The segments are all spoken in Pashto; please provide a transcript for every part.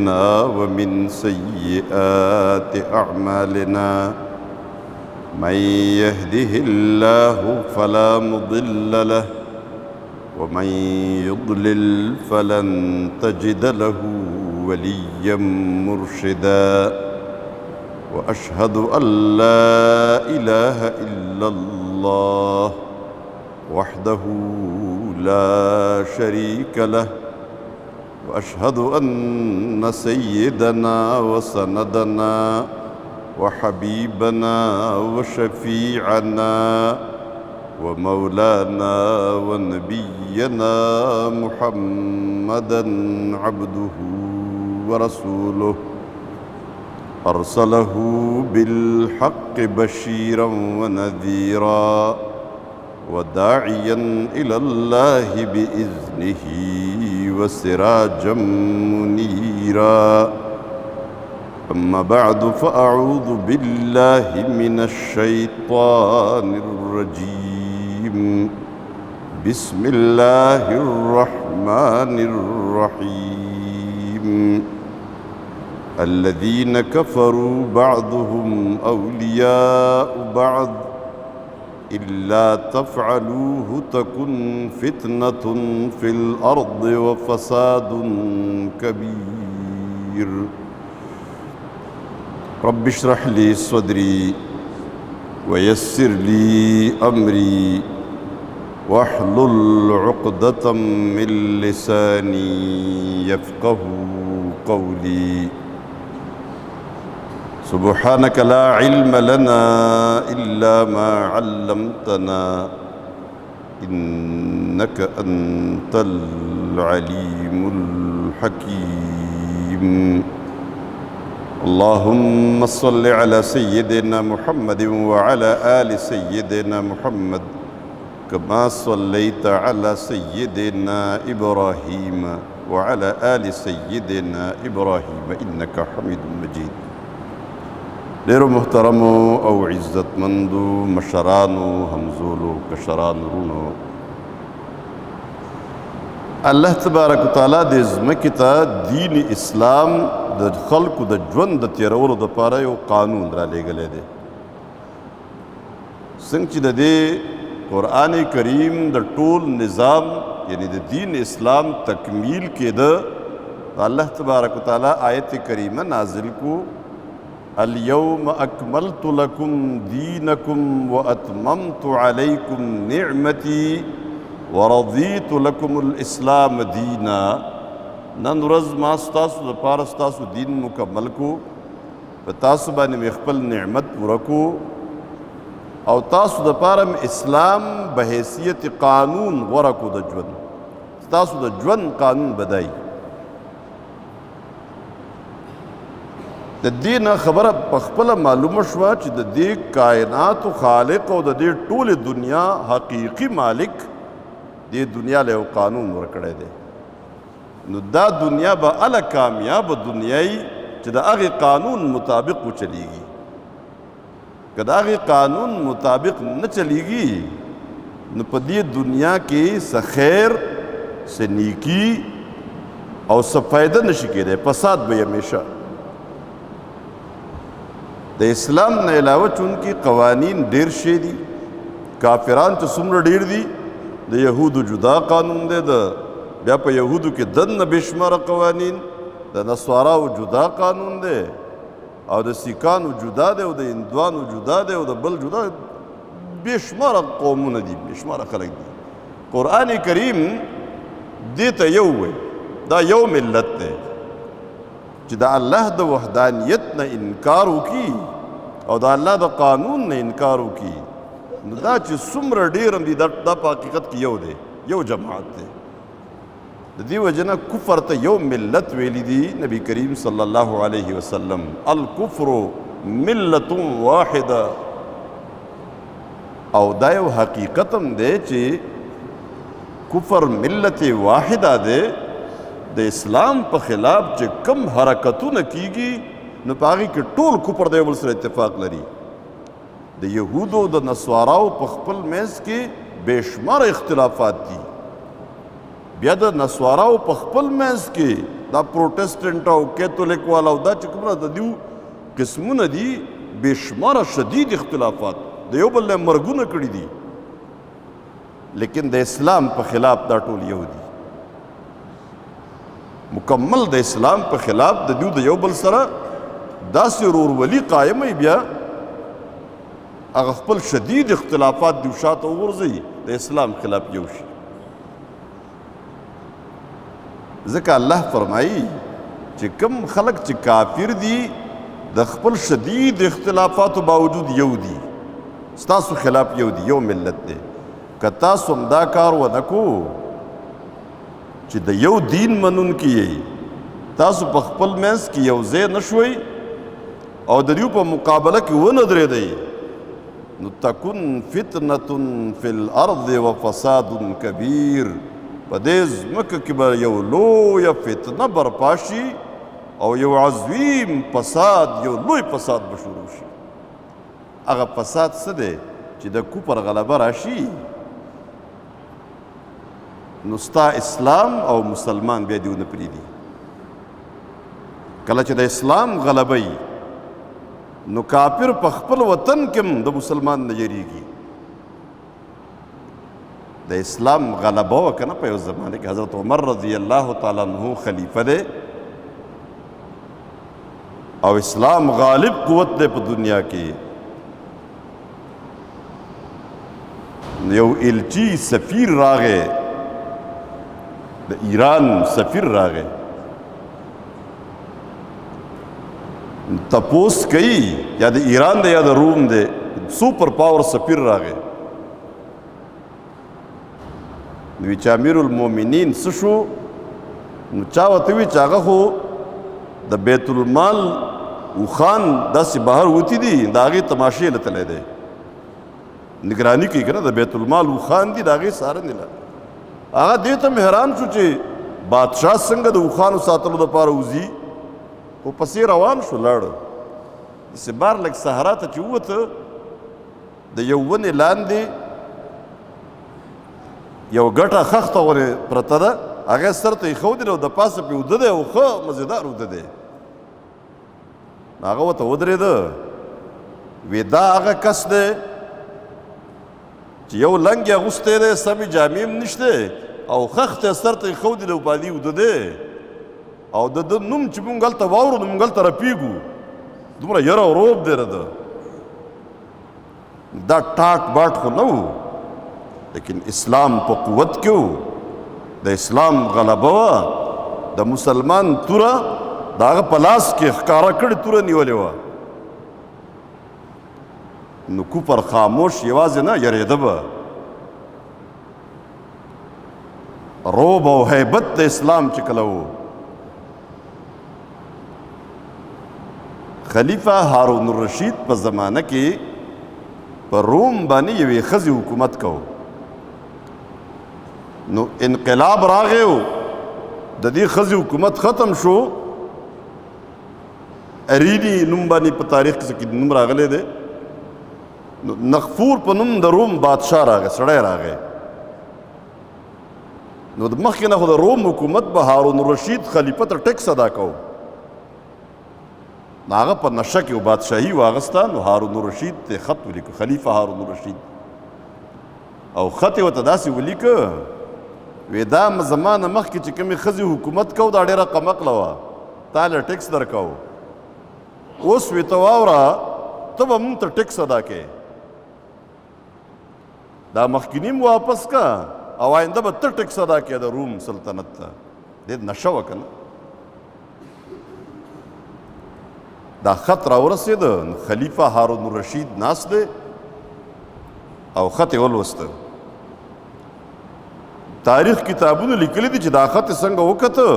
أنفسنا ومن سيئات أعمالنا من يهده الله فلا مضل له ومن يضلل فلن تجد له وليا مرشدا وأشهد أن لا إله إلا الله وحده لا شريك له وأشهد أن سيدنا وسندنا وحبيبنا وشفيعنا ومولانا ونبينا محمدا عبده ورسوله أرسله بالحق بشيرا ونذيرا وداعيا إلى الله بإذنه وسراجا منيرا أما بعد فأعوذ بالله من الشيطان الرجيم بسم الله الرحمن الرحيم الذين كفروا بعضهم أولياء بعض إلا تفعلوه تكن فتنة في الأرض وفساد كبير رب اشرح لي صدري ويسر لي أمري واحلل عقدة من لساني يفقه قولي سبحانك لا علم لنا إلا ما علمتنا إنك أنت العليم الحكيم اللهم صل على سيدنا محمد وعلى آل سيدنا محمد كما صليت على سيدنا إبراهيم وعلى آل سيدنا إبراهيم إنك حميد مجيد ډیرو محترمو او عزتمندو مشرانو همزولو کشرانو رونو الله تبارک وتعالی د ځمکې ته دین اسلام د خلکو د ژوند د تیرولو دپاره یو قانون را لیږلی دی څنګه چې د دې قرآن کریم د ټول نظام یعنی د دین اسلام تکمیل کېده الله تبارک وتعالی آیت کریمه نازل کو اليوم أكملت لكم دينكم وأتممت عليكم نعمتي ورضيت لكم الإسلام دينا نن ورځ ما ستاسو لپاره ستاسو دین مکمل کو په تاسو باندې مې خپل نعمت پوره کو او تاسو دپاره مې اسلام به حیثیت قانون غوره کو د ژوند ستاسو د ژوند قانون بدای د دې نه خبره په خپله معلومه شوه چې د دې کائناتو خالق او د دې ټولې دنیا حقیقي مالک دې دنیا له یو قانون ورکړی دی نو دا دنیا به هله کامیابه دنیا یي چې د هغې قانون مطابق وچلیږي که د هغې قانون مطابق نه چلیږي نو په دې دنیا کې څه خیر څه نیکي او څه فایده نشي کېدی فساد به همیشه د اسلام نه علاوه چونکې قوانین ډېر شی دي کافران چې څومره ډېر دي د یهودو جدا قانون دی بیا په یهودو کې دننه بې شماره قوانین د نصاراو جدا قانون دی او د سیکانو جدا دی او د هندوانو جدا دی او د بل جدا بې شماره قومونه دي بې شماره خلک دي قرآن کریم دې ته یو وی دا یو ملت دی چې د الله د وحدانیت نه انکار وکړي او د الله د قانون نه انکار وکړي نو دا چې څومره ډېر هم دي دا په حقیقت کې یو دی یو جماعت دی د دې وجه نه کفر ته یو ملت ویلی دي نبی کریم صلی الله علیه وسلم الکفر ملت واحده او دا یو حقیقت هم دی چې کفر ملت واحده دی د اسلام په خلاف چې کم حرکتونه کیږي نو په هغې کې ټول کفر د یو بل سره اتفاق لري د یهودو د نصاراو په خپل منځ کې بې شماره اختلافات دي بیا د نصاراو په خپل منځ کې دا پروټسټنټ او کیتولیک والا او دا چې کومه د دیو قسمونه دي بېشماره شدید اختلافات د یو بل نه مرګونه کړي دي، لیکن د اسلام په خلاف دا ټول یو دي، مکمل د اسلام په خلاف د دیو د یو بل سره داسې ورورولي قایموي، بیا هغه خپل شدید اختلافات دیو شاته وغورځوي د اسلام خلاف یو شي. ځکه الله فرمایي چې کوم خلک چې کافر دي د خپل شدید اختلافاتو باوجود یو دي، ستاسو خلاف یو دي، یو ملت دی. که تاسو هم دا کار ونه کو چې د یو دین منونکي یئ، تاسو په خپل منځ کې یو ځای نه شوئ او د دیو په مقابله کې ونه درېدئ، نو تکن فتنة فی الارض وفساد کبیر، په دې ځمکه کې به یو لویه فتنه برپا شي او یو عظیم فساد، یو لوی فساد به شروع شي. هغه فساد څه دی چې د کفر غلبه راشي، نو ستا اسلام او مسلمان بیا دې ونه پرېږدي. کله چې د اسلام غلبه وي نو کافر په خپل وطن کې هم د مسلمان نه یریږي. د اسلام غلبه وکړه په یو زمانه کې حضرت عمر رضی الله تعالی عنہ خلیفه دی او اسلام غالب قوت دی په دنیا کې. یو الچی سفیر راغی، د ایران سفیر راغی، تپوس کوي یا د ایران دی یا د روم دی، سوپر پاور سفیر راغی. نو چې امیر المؤمنین څه شو، نو چا ورته وي چې هغه خو د بیت المال اوښان داسې بهر وتي دي، د هغې تماشې له تللی دی، نگراني کوي که نه، د بیت المال اوښان دي، د هغې څارنې له. هغه دې ته مې حیران شو چې بادشاه څنګه د اوښانو ساتلو دپاره وځي، خو پسې روان شو لاړ. داسې بار لږ صحرا ته چې ووته، د یو ونې لاندې یو ګټه خښته غوندې پرته ده، هغې سر ته ایښودې ده او د پاسه پرې اوده دی او ښه مزېدار اوده دی. هغه ورته ودرېده، وی دا هغه کس دی چې یو لنګ یې اغوستی دی، سمې جامې هم نشته او خښته یې سر ته ایښودې ده او باندې اوده دی، او د ده نوم چې مونږ هلته واورو نو مونږ هلته رپېږو، دومره یره او روب دی ده. دا ټاټ باټ خو نه و، لیکن اسلام په قوت کې و، د اسلام غلبه وه. د مسلمان توره د هغه په لاس کې ښکاره کړې توره نیولې وه، نو کفر خاموش یوازې نه یریده به. روب او هیبت د اسلام چې کله و، خلیفه هارون الرشید په زمانه کې په روم باندې یوې ښځې حکومت کو، نو انقلاب راغی و، د دې ښځې حکومت ختم شو. ارینی نوم باندې په تاریخ کې نوم راغلی دی، نو نغفور په نوم د روم بادشاه راغی، سړی راغی. نو د مخکې نه خو د روم حکومت به هارون الرشید خلیفه ته ټیکس ادا کو، نو هغه په نشه کې بادشاهي واغسته. نو هارون الرشید ته خط ولیکه، خلیفه هارون الرشید، او خط یې ورته داسې ولیکه، وی دا زمانه مخکې چې کومې ښځې حکومت کو دا ډېره قمقله وه، تا له ټیکس درکو، اوس وی ته واوره ته به مونږ ته ټیکس ادا کوې، دا مخکینی م واپس کا او آینده به ته ټیکس ادا کوې د روم سلطنت ته. ډېر نشه وه که نه. دا خط راورسېده، نو خلیفه هارون الرشید ناست دی او خط یې ولوسته. تاریخ کتابونو لیکلی دي چې دا خط یې څنګه وکته،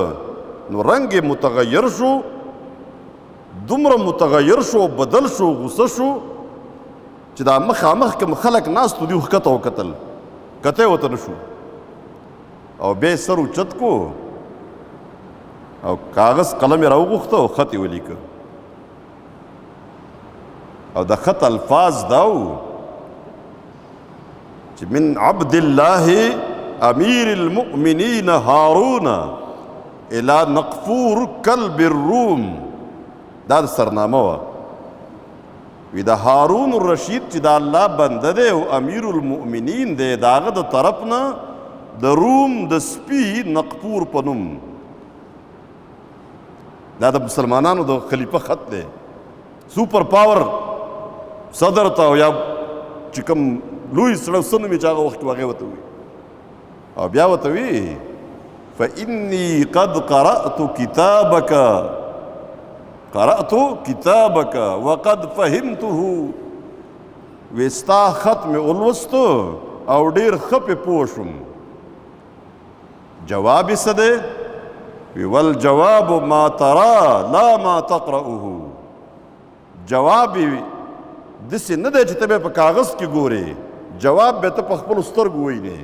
نو رنګ یې متغیر شو، دومره متغیر شو، بدل شو، غصه شو چې دا مخامخ کوم خلک ناست و، دوی ښکته وکتل، کته یې ورته نه شو، او بیا یې سر اوچت کو او کاغذ قلم یې راوغوښته او خط یې ولیکه. او د خط الفاظ دا و چې من عبد الله امیر المؤمنین هارون الی نقفور کلب الروم، دا سرنامه وه. وی د هارون الرشید چې د الله بنده دی او امیر المؤمنین دی، د هغه د طرف نه د روم د سپي نقفور په نوم، دا د مسلمانانو د خلیفه خط دی. سوپر پاور صدر ته یا چې کوم لوی سړی څه نوم یې چې هغه وخت کې هغې ورته وي، او بیا ورته وي فإني قد قرأت كتابك وقد فهمته، وی ستا خط مې ولوستو او ډېر ښه پې پوه شوم. جواب یې څه دی؟ وی والجواب ما ترى لا ما تقرأه، جواب یې داسې نه دی چې ته به په کاغذ کې ګورې، جواب به ته په خپلو سترګو وینې.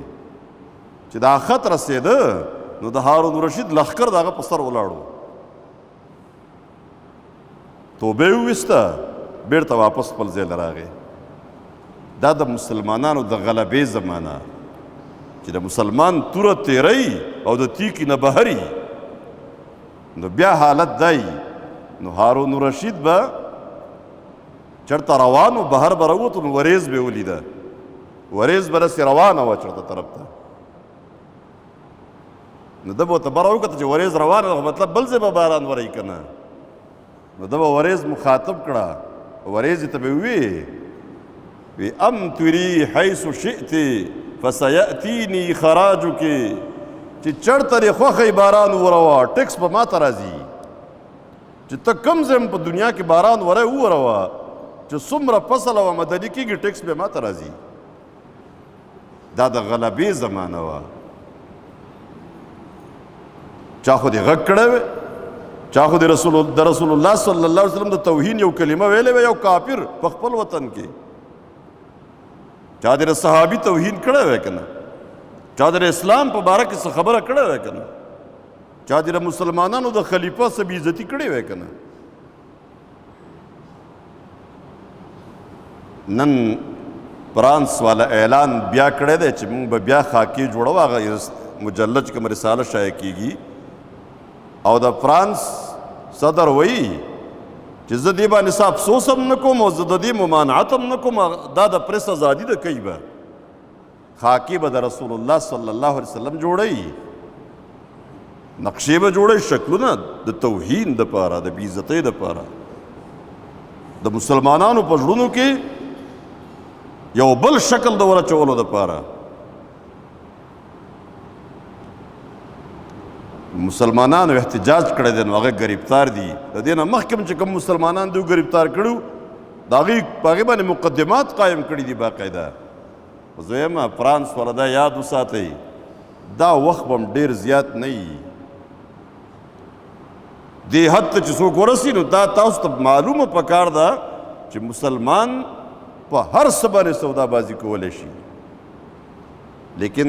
چې دا خط رسېده نو د هارون رشید لښکر د هغه په سر ولاړو، توبه یې وویسته، بیرته واپس خپل ځای له راغی. دا د مسلمانانو د غلبې زمانه چې د مسلمان توره تیری او د تیکې نه بهري، نو بیا حالت دی. نو هارون رشید به چېرته روان و، بهر به راووتو نو وریځ به یې ولیده، وریځ به داسې روانه وه چېرته طرف ته، نو ده به ورته بره وکته چې وریځ روانه ده، مطلب بل ځای به باران ورئ که نه. نو ده به وریځ مخاطب کړه، وریځې ته به وی امطري حیث شئت فسیأتینی خراجک، چې چېرته دې خوښی باران وروه، ټیکس به ما ته راځي. چې ته کوم ځای په دنیا کې باران وری ووروه، چې څومره فصل او آمدني کېږي ټیکس به ما ته راځي. دا د غلبې زمانه وه. چا خو دې غږ کړی وی، چا خو د رسول الله صلی الله علیه وسلم د توهین یو کلمه ویلې وی، یو کافر په خپل وطن کې. چا د صحابي توهین کړی وی که نه، چا د اسلام په باره کې څه خبره کړې وی که نه، چا د مسلمانانو د خلیفه څه بې عزتي کړې وی که نه. نن فرانس والا اعلان بیا کړی دی چې موږ به بیا خاکې جوړو، هغه مجلد چې کوم رساله شایع کېږي، او د فرانس صدر وایي چې زه دې باندې څه افسوس هم نه کوم او زه د دې ممانعت هم نه کوم، دا د پریس ازادي ده. کوي به خاکې به د رسول الله صلی الله علیه وسلم جوړوي، نقشې به جوړوي، شکلونه د توهین دپاره، د بې عزتۍ دپاره. د مسلمانانو په زړونو کې یو بل شکل د ورچولو دپاره. مسلمانانو احتجاج کړی دی نو هغه ګرفتار دي. د دې نه مخکې چې کوم مسلمانان دي ګرفتار کړي، د هغې په هغې باندې مقدمات قایم کړي دي باقاعده. زه یم فرانس والا دا یاد وساتئ، دا وخت به هم ډېر زیات نه وي. دې حد ته چې څوک ورسي نو دا تاسو ته معلومه پکار ده چې مسلمان په هر څه باندې سودابازي کولی شي، لیکن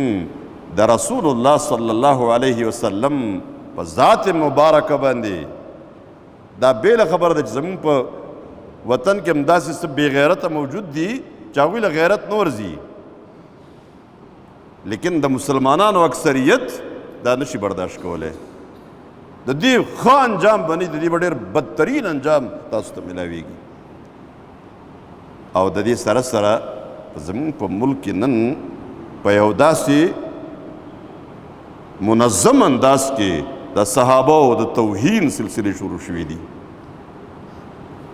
د رسول الله صلی الله علیه وسلم په ذات مبارکه باندې دا بیله خبره ده چې زموږ په وطن کې هم داسې څه بې غیرته موجود دي چې هغوی له غیرت نه ورځي، لیکن د مسلمانانو اکثریت دا نشي برداشت کولی. د دې ښه انجام به نه، د دې به ډېر بدترین انجام تاسو ته میلاویږي. او د دې سره سره زموږ په ملک کې نن په یو داسې منظم انداز کې د صحابهو د توهین سلسلې شروع شوي دي.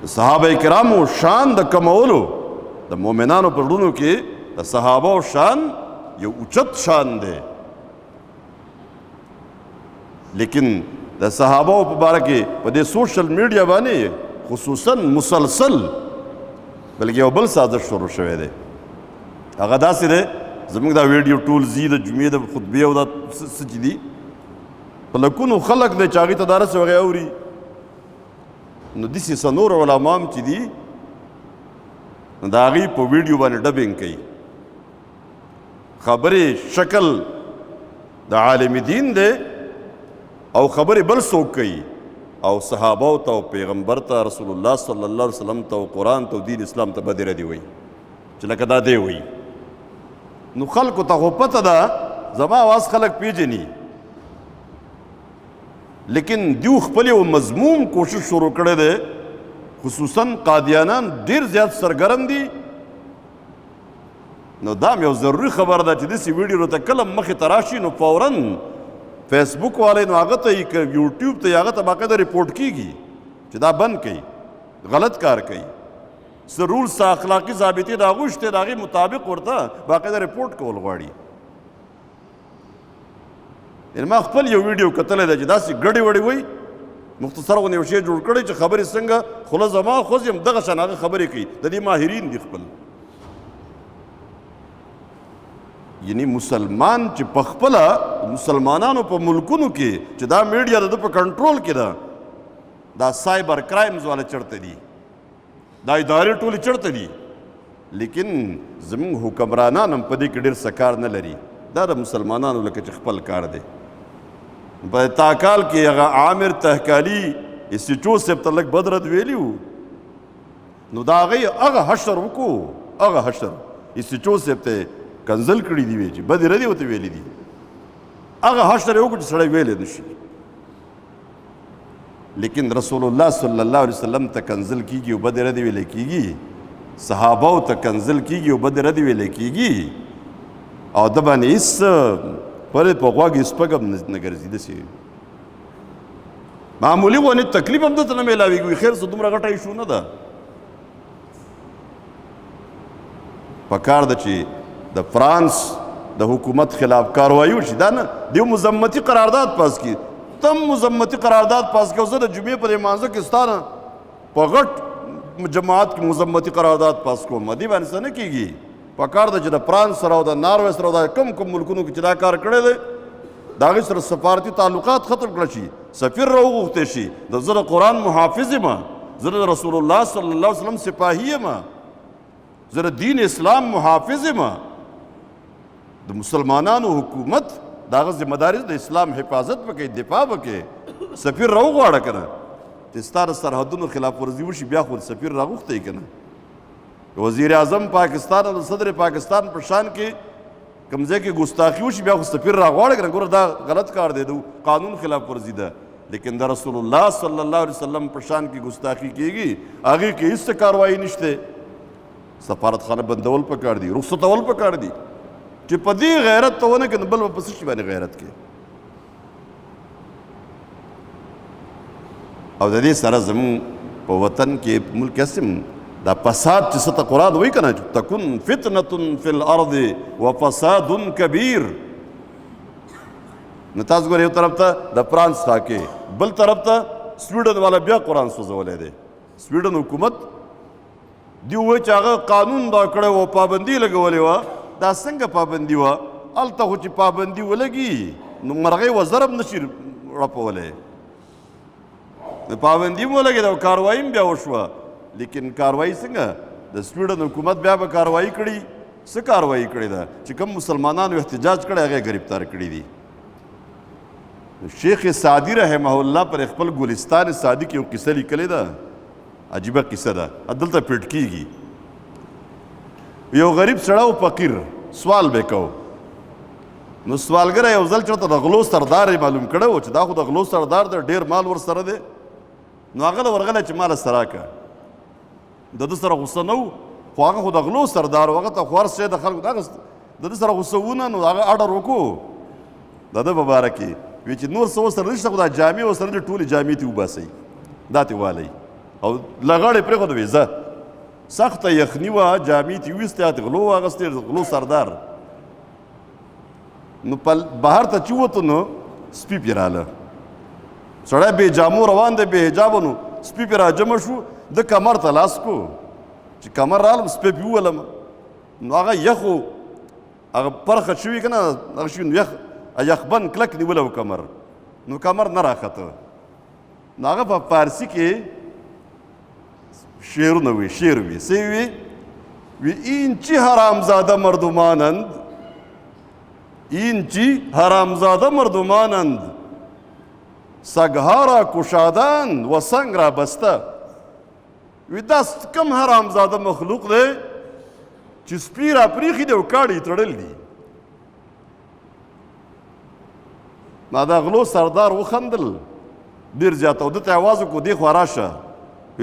د صحابه کرامو شان د کمولو، د مؤمنانو په زړونو کې د صحابهو شان یو اوچت شان دی، لیکن د صحابهو په باره کې په دې سوشل میډیا باندې خصوصا مسلسل بلکې یو بل سازش شروع شوی دی. هغه داسې دی زموږ دا ویډیو ټول زی د جمعې د خطبې او دا څه چې دي په لکونو خلک دی چې هغې ته دا رسې هغې اوري، نو داسې څه نور علما هم چې دي نو د هغې په ویډیو باندې ډبینګ کوي، خبرې شکل د عالم دین دی او خبرې بل څوک کوي، او صحابو ته او پیغمبر ته رسول الله صلی الله علیه وسلم ته او قرآن ته او دین اسلام ته بدې ردې وایي چې لکه دا دی وایي. نو خلکو ته خو پته ده، زما اواز خلک پیژني، لیکن دیو خپل یو مضموم کوشش شروع کړی دی، خصوصا قادیانان ډیر زیات سرګرم دي. نو دا یو ضروري خبر ده چې داسې ویډیو ته کله مخې ته راشي نو فوراً فیسبوک والی نو هغه ته یوټیوب ته هغه ته باقاعده رپورټ کیږي چې دا بند کوي، غلط کار کوي. څه رولز څه اخلاقي ضابطې د هغوی شته، د هغې مطابق ورته باقاعده رپورټ کول غواړي. یعنې ما خپل یو ویډیو کتلی دی چې داسې ګډې وړې وایي، مختصر غوندې یو شی جوړ کړی چې خبرې څنګه خوله زما خوځ یم دغه شان هغه خبرې کوي. د دې ماهرین دي خپل. یعنی مسلمان چې په خپله مسلمانانو په ملکونو کې چې دا میډیا د ده په کنټرول کې ده، دا سایبر کرایمز والا چړته دي، دا ادارې ټولې چړته دي، لیکن زموږ حکمرانان هم په دې کې ډېر څه کار نه لري. دا د مسلمانانو لکه چې خپل کار دی. په تاکال کې هغه عامر تحکالي اسیچو صاحب ته لږ بد رد ویلي وو، نو د هغې هغه حشر وکړو، هغه حشر اسیچو صاحب ته کنزل کړي دي، وی چې بدې ردې ورته ویلي دي. هغه حشر یې وکړو چې سړی ویلی نه شي. لیکن رسول الله صلی الله علیه وسلم ته کنزل کیږي او بدې ردې ویلی کیږي، صحابهو ته کنزل کیږي او بدې ردې ویلی کیږي، او ده باندې هېڅ پرې په غوږ یې سپږ هم نه ګرځي. داسې معمولي غونې تکلیف هم دته نه میلاوېږي. خیر څه دومره غټه ایشو نه ده. پکار ده چې د فرانس د حکومت خلاف کاروایی وشي. دا نه دیو مذمتي قرارداد پاس کړي، تم مذمتي قرارداد پاس کړي. زه د جمعې په دې مانځه کې ستا نه په غټ جماعت کې مذمتي قرارداد پاس کوم. دې باندې څه نه کېږي. پکار ده چې د فرانس سره او د ناروې سره او د کوم ملکونو کې چې دا کار کړی دی د هغې سره سفارتي تعلقات ختم کړه شي، سفیر راوغوښتی شي. زه د قرآن محافظ یم، زه د رسول الله صلی الله علیه وسلم سپاهي یم، زه د دین اسلام محافظ یم. د مسلمانانو حکومت د هغه ذمه داري د اسلام حفاظت وکړي، دفاع وکړي. سفیر راوغواړه که نه چې ستا د سرحدونو خلاف ورزي وشي، بیا خو سفیر راغوښتی که نه. وزیر اعظم پاکستان او صدر پاکستان په شان کې کوم ځای کې ګستاخي وشي، بیا خو سفیر راغواړه که نه. ګوره دا غلط کار دی، د قانون خلاف ورزي ده. لیکن د رسول الله صلی الله علیه وسلم په شان کې ګستاخي کېږي، هغې کې هېڅ کاروایي نشته. سفارتخانه بندول پکار دي، رخصتول پکار دي چې په دې غیرت ته ونه کړي، بل به په څه شي باندې غیرت کوي. او د دې سره زموږ په وطن کې ملک هسې دا فساد چې څه ته قرآن وایي که نه، تکن فتنة فی الارض وفساد کبیر. نو تاسو ګورئ یو طرف ته د فرانس خاکې، بل طرف ته سویډن والا بیا قرآن سوځولی دی. سویډن حکومت دی ووایي چې هغه قانون دا کړی و، پابندي لګولې وه. دا څنګه پابندي وه؟ هلته خو چې پابندي ولګي نو مرغۍ وزر هم نشي رپولی. پابندي هم ولګېده او کاروایي هم بیا وشوه. لیکن کاروایی څنګه؟ د سویډن حکومت بیا به کاروایی کړي. څه کاروایی کړې ده چې کوم مسلمانانو احتجاج کړی هغه گرفتار کړي دي. شیخ سعدي رحمه الله پر خپل ګلستان سعدي کې یو قصه لیکلې ده، عجیبه قصه ده، دلته پیټ کیږي. یو غریب سړی و، فقیر، سوال به کو. نو سوالګره یو ځل چېرته د غلو سردار یې معلوم کړی و چې دا خو د غلو سردار دی، ډېر مال ورسره دی. نو هغه له ورغلی چې مال سره راکړه. د ده سره غصه نه و، خو هغه خو د غلو سردار و، هغه ته خو هر شی د خلکو د ده سره غصه ونه. نو هغه اډر وکړو د ده په باره کې، وی چې نور څه ورسره نشته، خو دا جامې ورسره دي، ټولې جامې ترې وباسئ، دا ترې والئ او لغړې پرېښودوې. زه سخته یخني وه، جامې ترې ویستې، هغه غلو واغستې، غلو سردار. نو بهر ته چې ووتو نو سپي پرې راله. سړی بې جامو روان دی، بې حجابه. نو سپي پرې راجمع شو، د کمر ته لاس کو چې کمر رالم سپی پې وولم. نو هغه یخو هغه پرخه شوي که نه، هغه شوي نو یخبند کلک نیولی و کمر. نو کمر نه راښته. نو هغه په فارسي کې شعرونه وی، شعر وی. څه وی؟ وی این چی حرامزاده مردمانند، این چی حرامزاده مردمانند، سگها را کشادند و سنگ را بسته. وی دا کم حرامزاده مخلوق دی چې سپي را پریښي دي او کاڼي یې تړل دي. ما دا غلو سردار وخندل ډېر زیات او ده ته یې اواز وکړو دې خوا راشه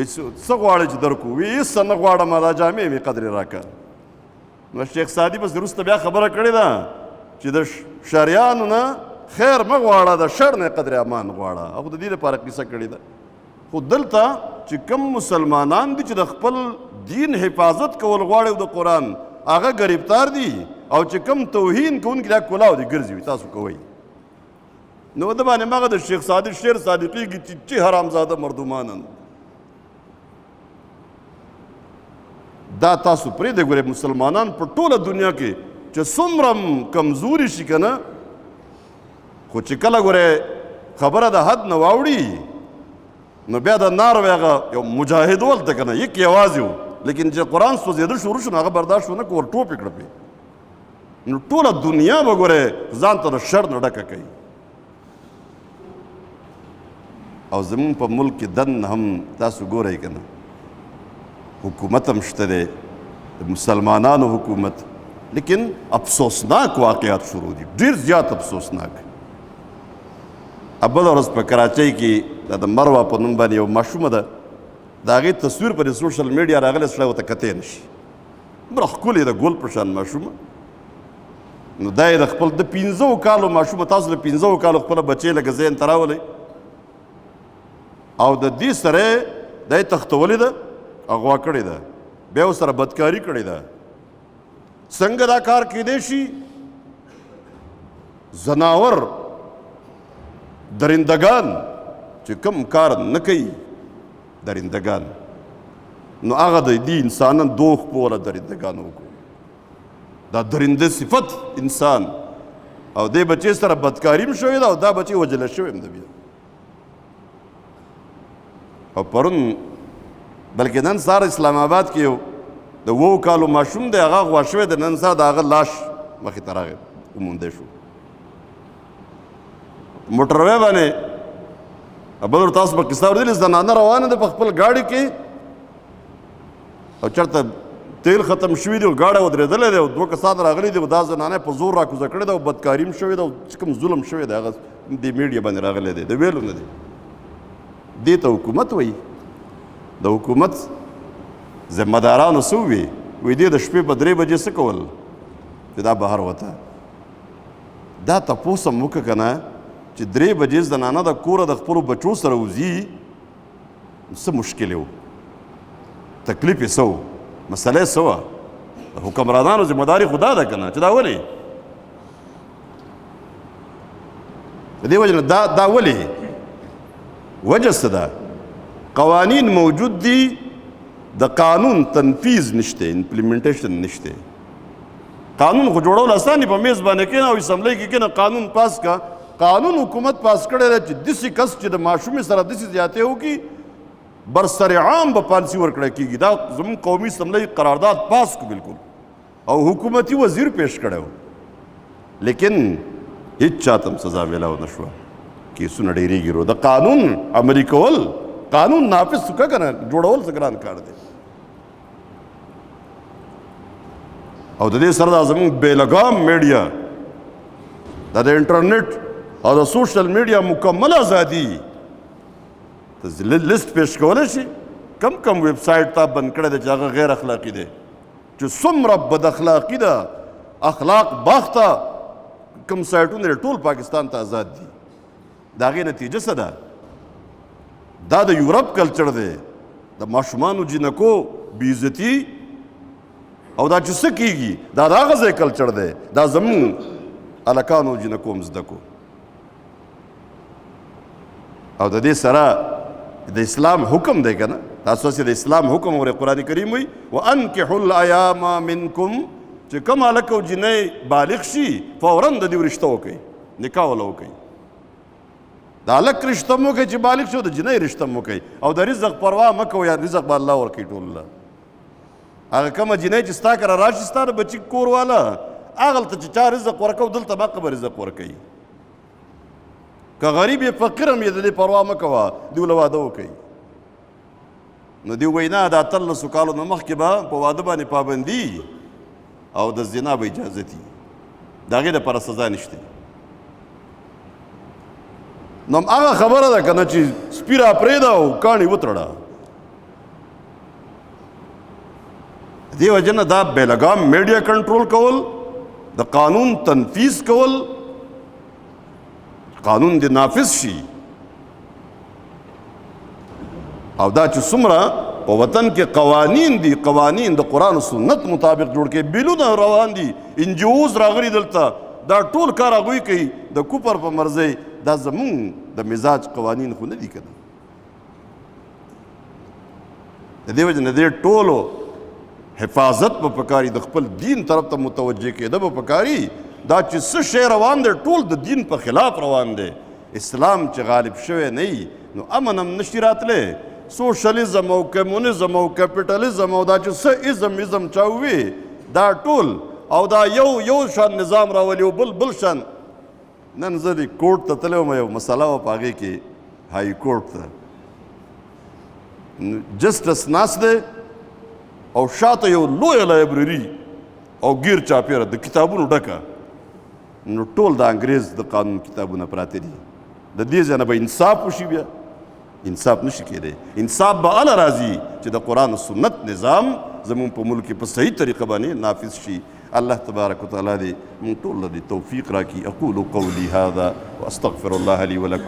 څه غواړې چې درکړو وی هېڅ څه نه غواړم دا جامې مې قدرې راکړه نو شیخ سعدي بس وروسته بیا خبره کړې ده چې د شریانو نه خیر مه غواړه د شر نه قدر امان غواړه هغه د دې لپاره قصه کړې ده خو دلته چې کم مسلمانان دي چې د خپل دین حفاظت کول غواړي د قرآن هغه ګرفتار دي او چې کم توهین کوونکي دا کلاو دي ګرځي تاسو کوئ نو د باندې مغه د شیخ سعدي شعر صادقیږي چې حرامزاده مردمانن دا تاسو پرېږدئ ګورئ مسلمانان په ټوله دنیا کې چې څومره کمزوري شي که نه خو چې کله ګورئ خبره د حد نه واوړي نو بیا د نار هغه یو مجاهد ولته که نه یک یوازې و لیکن چې قرآن سوځېده شروع شو نو هغه برداشت ونه کړو ور ټوپ یې کړه پرې نو ټوله دنیا به ګورئ ځان ته د شر نه ډکه کوي او زمونږ په ملک کې دننه هم تاسو ګورئ که نه حکومت هم شته دی د مسلمانانو حکومت لیکن افسوسناک واقعات شروع دي ډېر زیات افسوسناک بله ورځ په کراچۍ کې دا د مروه په نوم باندې یو ماشومه ده د هغې تصویر په دې سوشل میډیا راغلی سړی ورته کتی نه شي دومره ښکلې ده ګل په شان ماشومه نو دا یې د خپل د 15 کالو ماشومه تاسو د 15 کالو خپله بچې لکه ذهن ته راولئ او د دې سره دا یې تختولې ده اغوا کړې ده بیا ورسره بدکاري کړې ده څنګه دا کار کیدی شي زناور درندگان چې کم کار نه کوي درندگان نو هغه د دې انسانان دوخ په وله درندگان وکړو دا درنده صفت انسان او دې بچې سره بدکاري هم شوې ده او دا بچې وجله شوې هم ده بیا او پرون بلکې نن سهار اسلام آباد کې یو د 7 کالو ماشوم دی هغه غوا شوی د نن سهار د هغه لاش مخې ته راغی وموندی شو موټروی باندې بل ور تاسو به قصه اورېدلې زنانه روانه ده په خپل ګاډي کې او چېرته تیل ختم شوي دي او ګاډی ودرېدلی دی او 2 کسان راغلي دي دا زنانه په زور راکوزه کړې ده او بدکاري هم شوې ده او چې کوم ظلم شوی دی هغه دې میډیا باندې راغلی دی د ویلو نه دی دې ته حکومت وایي د حکومت ذمه دارانو څه ووي وایي دې د شپې په 3 بجې څه کول چې دا بهر وته دا تپوس هم وکړه که نه چې 3 بجې زنانه د کوره د خپلو بچو سره وځي څه مشکل و تکلیف یې څه و مسله یې څه وه د حکمرانانو ذمه داري خو دا ده که نه چې دا ولې د دې وجه نه دا ولې وجه څه ده قوانین موجود دي د قانون تنفیذ نشته امپلیمنټیشن نشته قانون خو جوړول اسان دي په میز باندې کښېنه او اسمبلۍ کې کښېنه قانون پاس کا قانون حکومت پاس کړی دی چې داسې کس چې د ماشومې سره داسې زیاتې وکړي برسر عام به پالیسي ورکړی کېږي دا زموږ قومي اسمبلۍ قرارداد پاس کړو بالکل او حکومتي وزیر پیش کړی و لیکن هیڅ چاته هم سزا میلاو نه شوه کیسونه ډېرېږي رو د قانون عملي کول قانون نافذ که که نه جوړول څه ګران کار دی او د دې سره دا زموږ بېلګام میډیا دا د انټرنیټ او د سوشل میډیا مکمل ازادي ته لیست پیش کولی شي کم ویب سایټ تا بند کړی دی چې هغه غیر اخلاقي دی چې څومره بد اخلاقي ده اخلاق باخته کم سایټونه ټول پاکستان ته آزاد دي د هغې نتیجه څه ده دا د یورپ کلچر دی د ماشومانو جنکو بېعزتي او دا چې څه کېږي دا د هغه ځای کلچر دی دا زموږ هلکانو جنکو هم زده کو او د دې سره د اسلام حکم دی که نه تاسو هسې د اسلام حکم اورئ قرآن کریم وایي وانکحوا الایام منکم چې کوم هلک او جنۍ بالغ شي فورا د دې رشته وکړئ نکاح وله وکړئ د هلک رشته م وکړئ چې بالغ شي او د جنۍ رشته م وکړئ او د رزق پروا مه کوئ رزق به الله ورکوي ټول له هغه کومه جنۍ چې ستا کره راشي ستا د بچي کور والا هغلته چې چا رزق ورکو دلته به به رزق ورکوي که غریب یې فقیر هم یې د دې پروا مه کوه دوی له واده وکوي نو دوی وایي نه د 18 کالو نه مخکې به په واده باندې پابندي او د زنا به اجازتي د هغې دپاره سزا نشته نو هغه خبره ده که نه چې سپي را پرېږده او کاڼي وتړه. دې وجه نه دا بې لګام میډیا کنټرول کول، د قانون تنفیذ کول، قانون دې نافذ شي. او دا چې څومره په وطن کې قوانین دي، قوانین د قرآن و سنت مطابق جوړ کړي، بیلونه روان دي، انجیوز راغلي دلته، دا ټول کار هغوی کوي د کوپر په مرضی. دا زمونږ د مزاج قوانین خو نه دي که نه. د دې وجه نه دې ټولو حفاظت به پکاري، د خپل دین طرف ته متوجه کېده به پکاري. دا چې څه شی روان دی ټول د دین په خلاف روان دی. اسلام چې غالب شوی نه وي نو امن هم نشي راتلی. سوشلیزم او کمونیزم او کیپیټالیزم او دا چې څه ایزم چا ووي دا ټول او دا یو شان نظام راولي او بل شان. نن زه دې کورټ ته تللی وم، یو مسله وه په هغې کې هائی کورټ ته جسټس ناست دی او شاته یو لویه لایبرري او ګیر چاپېره د کتابونو ډکه، نو ټول د انګریز د قانون کتابونه پراته دي. د دې ځای نه به انصاف وشي؟ بیا انصاف نشي کېدی. انصاف به هله راځي چې د قرآن و سنت نظام زمونږ په ملک کې په صحیح طریقه باندې نافذ شي. الله تبارک وتعالی دې موږ ټول له توفیق راکړي. اقول قولي هذا واستغفر الله لي ولكم.